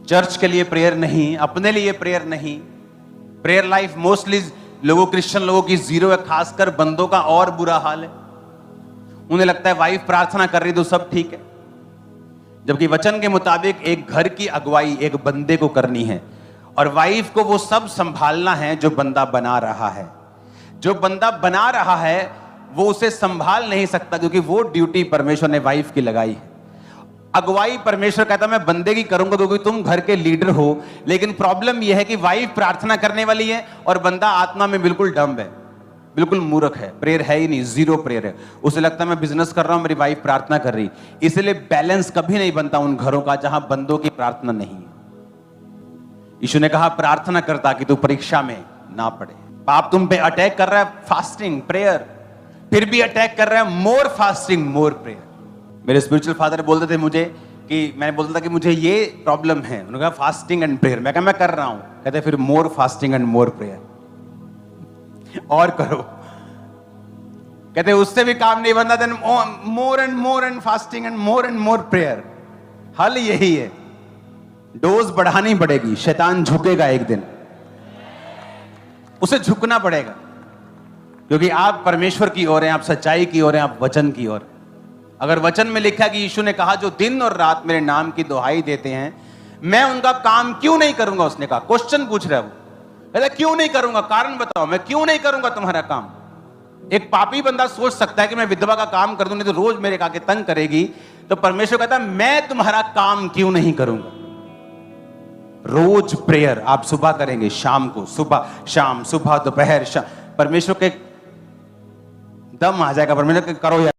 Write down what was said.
Church के लिए prayer नहीं, अपने लिए प्रेयर नहीं। प्रेयर लाइफ मोस्टली लोगों, क्रिश्चियन लोगों की जीरो है, खासकर बंदों का और बुरा हाल है। उन्हें लगता है वाइफ प्रार्थना कर रही तो सब ठीक है, जबकि वचन के मुताबिक एक घर की अगुवाई एक बंदे को करनी है, और वाइफ को वो सब संभालना है जो बंदा बना रहा है। जो बंदा बना रहा है वो उसे संभाल नहीं सकता, क्योंकि वो ड्यूटी परमेश्वर ने वाइफ की लगाई है। अगुवाई परमेश्वर कहता मैं बंदे की करूंगा क्योंकि तुम घर के लीडर हो। लेकिन प्रॉब्लम यह है कि वाइफ प्रार्थना करने वाली है और बंदा आत्मा में बिल्कुल डम्ब है, बिल्कुल मूर्ख है, प्रेयर है ही नहीं, जीरो प्रेयर है। उसे लगता है मैं बिजनेस कर रहा हूं, मेरी वाइफ प्रार्थना कर रही। इसलिए बैलेंस कभी नहीं बनता उन घरों का जहां बंदों की प्रार्थना नहीं है। यीशु ने कहा प्रार्थना कर ताकि तू परीक्षा में ना पड़े। पाप तुम पे अटैक कर रहा है, फास्टिंग प्रेयर, फिर भी अटैक कर रहा है, मोर फास्टिंग मोर प्रेयर। मेरे स्पिरिचुअल फादर बोलते थे मुझे कि मैंने बोलता था कि मुझे ये प्रॉब्लम है, उन्होंने कहा फास्टिंग एंड प्रेयर। मैं कहा मैं कर रहा हूं, कहते फिर more fasting and more prayer और करो। कहते उससे भी काम नहीं बनता, then more and fasting and more prayer. हल यही है, डोज बढ़ानी पड़ेगी, शैतान झुकेगा एक दिन, उसे झुकना पड़ेगा, क्योंकि आप परमेश्वर की ओर हैं, आप सच्चाई की ओर हैं, आप वचन की ओर। अगर वचन में लिखा कि यीशु ने कहा जो दिन और रात मेरे नाम की दुहाई देते हैं मैं उनका काम क्यों नहीं करूंगा। उसने कहा, क्वेश्चन पूछ रहा है वो, कहता क्यों नहीं करूंगा, कारण बताओ, मैं क्यों नहीं करूंगा तुम्हारा काम। एक पापी बंदा सोच सकता है कि मैं विधवा का काम कर दूं, नहीं तो रोज मेरे आके तंग करेगी। तो परमेश्वर कहता है मैं तुम्हारा काम क्यों नहीं करूंगा। रोज प्रेयर आप सुबह करेंगे, शाम को, सुबह शाम, सुबह दोपहर शाम, परमेश्वर के दम आ जाएगा, परमेश्वर के करो यार।